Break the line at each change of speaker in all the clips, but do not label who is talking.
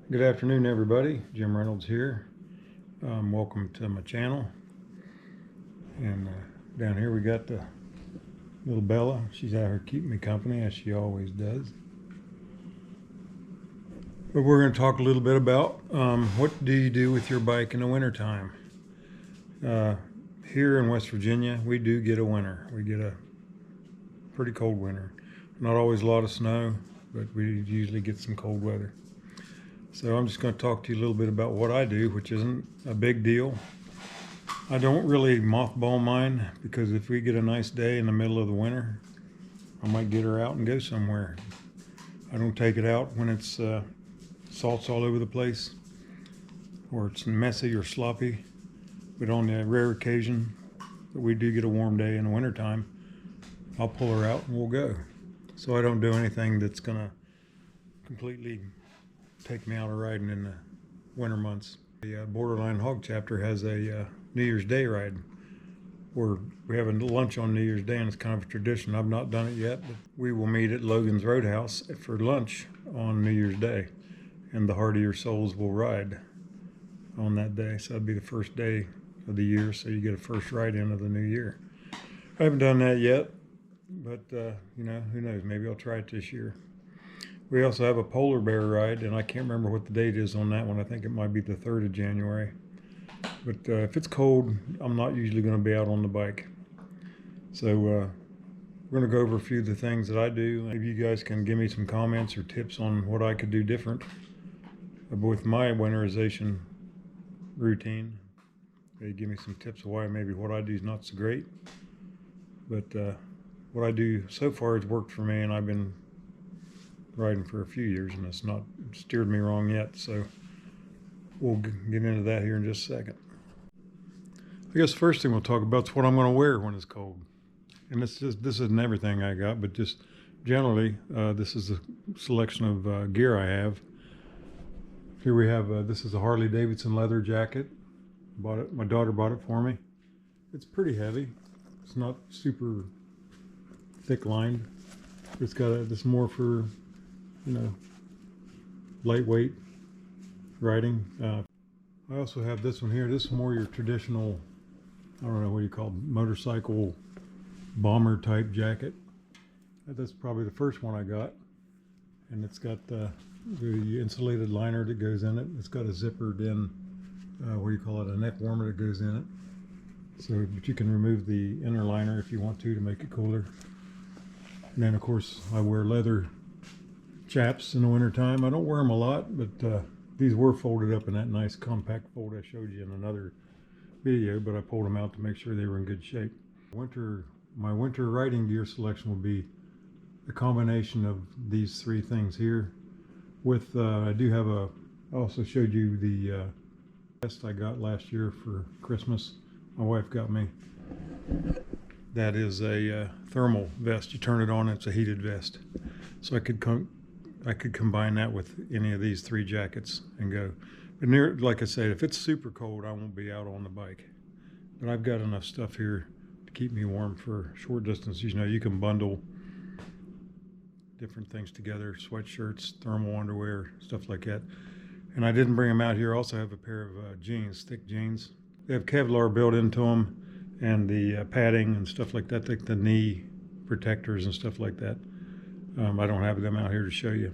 Good afternoon, everybody. Jim Reynolds here. Welcome to my channel. And down here we got the little Bella. She's out here keeping me company, as she always does. But we're going to talk a little bit about what do you do with your bike in the wintertime. Here in West Virginia, we do get a winter. We get a pretty cold winter. Not always a lot of snow, but we usually get some cold weather. So I'm just going to talk to you a little bit about what I do, which isn't a big deal. I don't really mothball mine because if we get a nice day in the middle of the winter, I might get her out and go somewhere. I don't take it out when it's salts all over the place or it's messy or sloppy. But on the rare occasion that we do get a warm day in the wintertime, I'll pull her out and we'll go. So I don't do anything that's going to completely take me out of riding in the winter months. The Borderline Hog chapter has a New Year's Day ride where we have a lunch on New Year's Day, and it's kind of a tradition. I've not done it yet, but we will meet at Logan's Roadhouse for lunch on New Year's Day, and the hardier souls will ride on that day. So that'll be the first day of the year, so you get a first ride in of the new year. I haven't done that yet, but who knows, maybe I'll try it this year. We also have a polar bear ride, and I can't remember what the date is on that one. I think it might be the 3rd of January. But if it's cold, I'm not usually going to be out on the bike. So we're going to go over a few of the things that I do. Maybe you guys can give me some comments or tips on what I could do different with my winterization routine. Maybe give me some tips of why maybe what I do is not so great. But what I do so far has worked for me, and I've been riding for a few years, and it's not steered me wrong yet. So we'll get into that here in just a second. I guess the first thing we'll talk about is what I'm going to wear when it's cold. And this isn't everything I got, but just generally, this is a selection of gear I have. Here we have, this is a Harley Davidson leather jacket. Bought it, my daughter bought it for me. It's pretty heavy. It's not super thick lined. It's got this more for, lightweight riding. I also have this one here. This is more your traditional, I don't know what you call it, motorcycle bomber type jacket. That's probably the first one I got, and it's got the insulated liner that goes in it. It's got a zippered in, a neck warmer that goes in it. So, but you can remove the inner liner if you want to make it cooler. And then of course I wear leather chaps in the wintertime. I don't wear them a lot, but these were folded up in that nice compact fold I showed you in another video, but I pulled them out to make sure they were in good shape. My winter riding gear selection will be a combination of these three things here. With I also showed you the vest I got last year for Christmas. My wife got me. That is a thermal vest. You turn it on, it's a heated vest. So I could combine that with any of these three jackets and go. But like I said, if it's super cold, I won't be out on the bike. But I've got enough stuff here to keep me warm for short distances. You can bundle different things together, sweatshirts, thermal underwear, stuff like that. And I didn't bring them out here. I also have a pair of jeans, thick jeans. They have Kevlar built into them, and the padding and stuff like that, like the knee protectors and stuff like that. I don't have them out here to show you.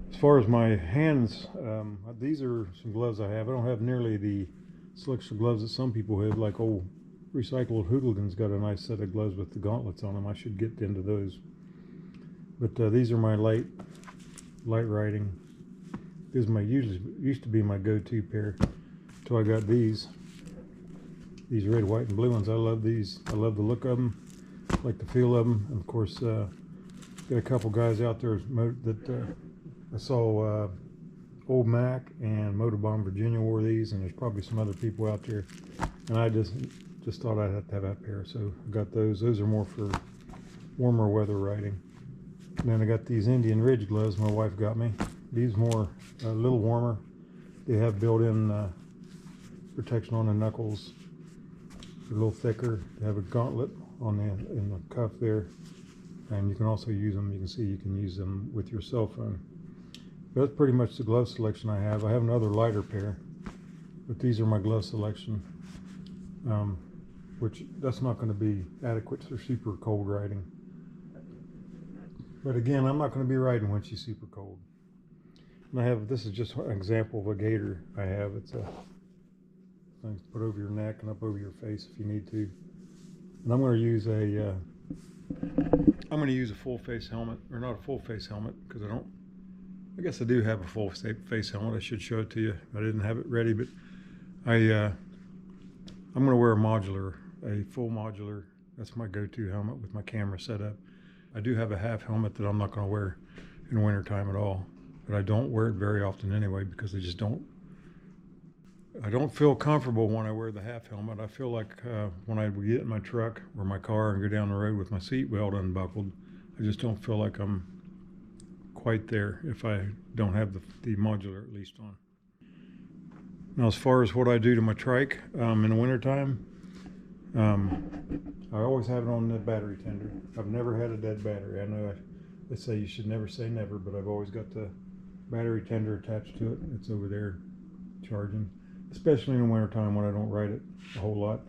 As far as my hands, these are some gloves I have. I don't have nearly the selection of gloves that some people have, like old recycled Hooligan's got a nice set of gloves with the gauntlets on them. I should get into those. But these are my light riding. These are used to be my go-to pair until I got these red, white, and blue ones. I love these. I love the look of them. I like the feel of them. And of course, got a couple guys out there that I saw. Old Mac and Motorbomb Virginia wore these, and there's probably some other people out there. And I just thought I'd have to have that pair, so I got those. Those are more for warmer weather riding. And then I got these Indian Ridge gloves my wife got me. These more a little warmer. They have built-in protection on the knuckles. They're a little thicker. They have a gauntlet in the cuff there, and you can also use them. You can see you can use them with your cell phone. That's pretty much the glove selection I have. I have another lighter pair, but these are my glove selection, which that's not going to be adequate for super cold riding. But again, I'm not going to be riding when she's super cold. And this is just an example of a gaiter I have. It's a thing to put over your neck and up over your face if you need to. And I'm going to use a full face helmet, or not a full face helmet, because I guess I do have a full face helmet. I should show it to you. I didn't have it ready, but I'm going to wear a full modular. That's my go-to helmet with my camera set up. I do have a half helmet that I'm not going to wear in wintertime at all, but I don't wear it very often anyway because I don't feel comfortable when I wear the half helmet. I feel like when I get in my truck or my car and go down the road with my seatbelt unbuckled, I just don't feel like I'm quite there if I don't have the modular at least on. Now, as far as what I do to my trike in the wintertime, I always have it on the battery tender. I've never had a dead battery. I know they say you should never say never, but I've always got the battery tender attached to it. It's over there charging, especially in the wintertime when I don't ride it a whole lot.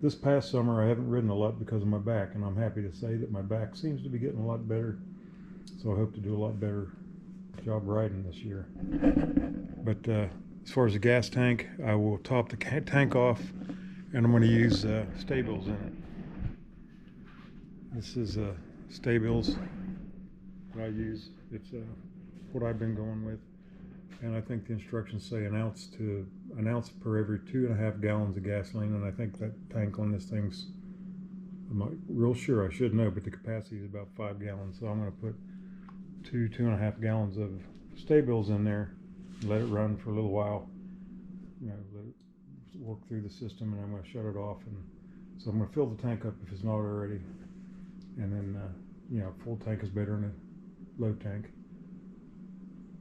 This past summer I haven't ridden a lot because of my back, and I'm happy to say that my back seems to be getting a lot better, so I hope to do a lot better job riding this year. But as far as the gas tank, I will top the tank off, and I'm going to use Stables in it. This is Stables that I use. It's what I've been going with, and I think the instructions say an ounce per every 2.5 gallons of gasoline, and I think that tank on this thing's, I'm not real sure, I should know, but the capacity is about 5 gallons, so I'm going to put 2.5 gallons of Stables in there, let it run for a little while, let it work through the system, and I'm going to shut it off. And so I'm going to fill the tank up if it's not already, and then full tank is better than a low tank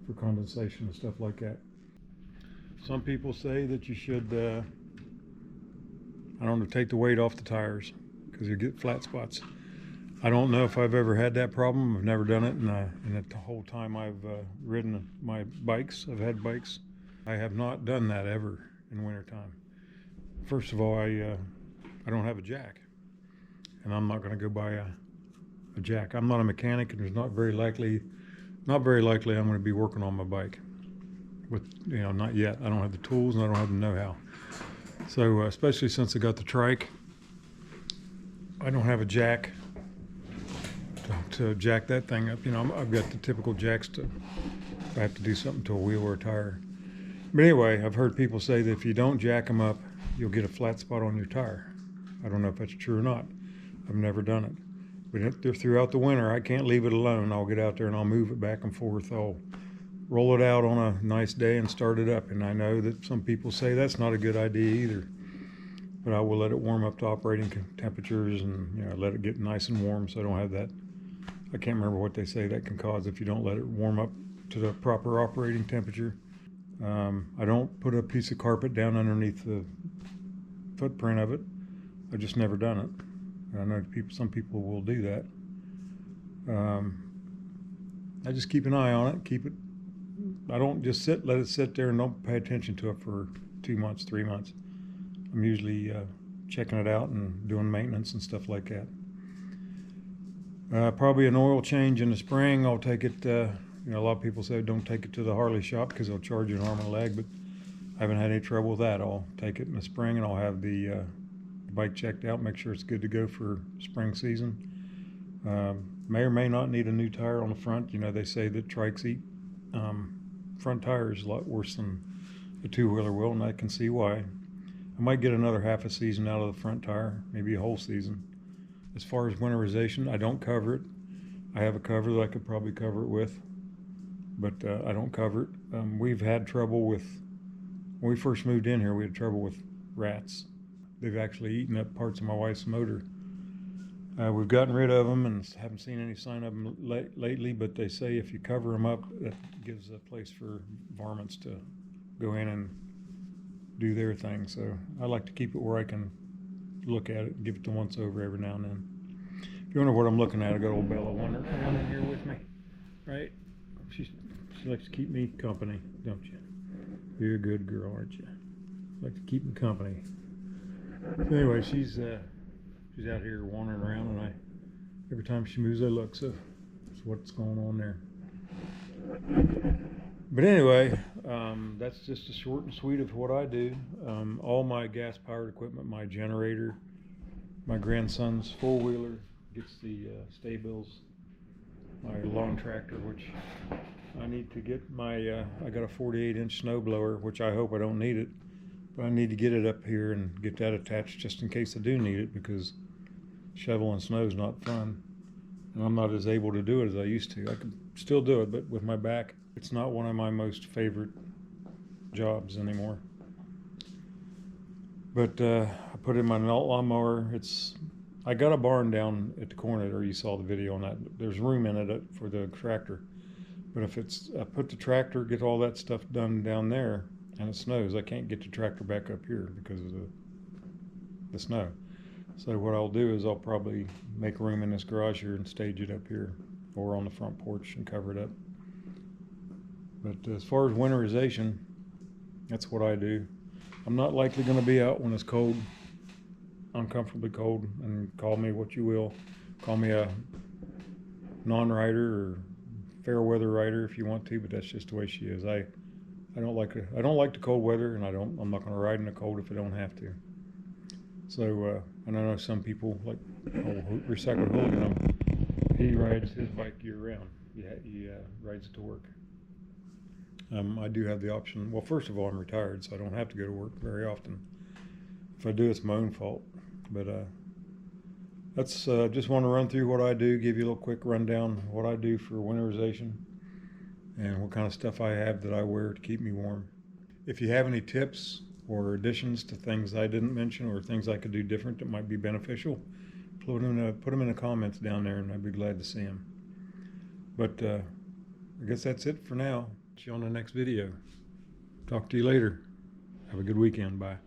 for condensation and stuff like that. Some people say that you should take the weight off the tires because you get flat spots. I don't know if I've ever had that problem. I've never done it, and the whole time I've ridden my bikes, I've had bikes, I have not done that ever in wintertime. First of all, I don't have a jack, and I'm not going to go buy a jack. I'm not a mechanic, and there's not very likely I'm going to be working on my bike. Not yet. I don't have the tools, and I don't have the know-how. So, especially since I got the trike, I don't have a jack to jack that thing up. I've got the typical jacks if I have to do something to a wheel or a tire. But anyway, I've heard people say that if you don't jack them up, you'll get a flat spot on your tire. I don't know if that's true or not. I've never done it. But throughout the winter, I can't leave it alone. I'll get out there and I'll move it back and forth. I'll roll it out on a nice day and start it up. And I know that some people say that's not a good idea either. But I will let it warm up to operating temperatures and let it get nice and warm so I don't have that. I can't remember what they say that can cause if you don't let it warm up to the proper operating temperature. I don't put a piece of carpet down underneath the footprint of it. I've just never done it. I know some people will do that. I just keep an eye on it. I don't just let it sit there and don't pay attention to it for 2 months, 3 months. I'm usually checking it out and doing maintenance and stuff like that. Probably an oil change in the spring. I'll take it, a lot of people say don't take it to the Harley shop because they'll charge you an arm and a leg, but I haven't had any trouble with that. I'll take it in the spring and I'll have the bike checked out, make sure it's good to go for spring season. May or may not need a new tire on the front. They say that trikes eat front tires a lot worse than a two-wheeler will, and I can see why. I might get another half a season out of the front tire, maybe a whole season. As far as winterization, I don't cover it. I have a cover that I could probably cover it with, but I don't cover it. We've had trouble when we first moved in here, we had trouble with rats. They've actually eaten up parts of my wife's motor. We've gotten rid of them and haven't seen any sign of them lately, but they say if you cover them up, that gives a place for varmints to go in and do their thing. So I like to keep it where I can look at it and give it the once over every now and then. If you wonder what I'm looking at, I got old Bella Wonder down in here with me, right? She's She likes to keep me company, don't you? You're a good girl, aren't you? Like to keep me company. So anyway, she's out here wandering around, and every time she moves, I look. So that's what's going on there. But anyway, that's just a short and sweet of what I do. All my gas-powered equipment, my generator, my grandson's four-wheeler gets the Stabills, my lawn tractor, which I need to get my, I got a 48-inch snow blower, which I hope I don't need it, but I need to get it up here and get that attached just in case I do need it, because shoveling snow is not fun. And I'm not as able to do it as I used to. I can still do it, but with my back, it's not one of my most favorite jobs anymore. But I put in my lawnmower. I got a barn down at the corner there. You saw the video on that. There's room in it for the tractor. But if I put the tractor, get all that stuff done down there, and it snows, I can't get the tractor back up here because of the snow. So what I'll do is I'll probably make room in this garage here and stage it up here or on the front porch and cover it up. But as far as winterization, that's what I do. I'm not likely going to be out when it's cold, uncomfortably cold, and call me what you will. Call me a non-rider or fair weather rider if you want to, but that's just the way she is. I don't like the cold weather, and I'm not going to ride in the cold if I don't have to. So, and I know some people, like Recycled Hooligan, he rides his bike year-round. He rides it to work. I do have the option. Well, first of all, I'm retired, so I don't have to go to work very often. If I do, it's my own fault. But that's just want to run through what I do, give you a little quick rundown of what I do for winterization and what kind of stuff I have that I wear to keep me warm. If you have any tips or additions to things I didn't mention or things I could do different that might be beneficial, put them in the comments down there, and I'd be glad to see them. But I guess that's it for now. See you on the next video. Talk to you later. Have a good weekend. Bye.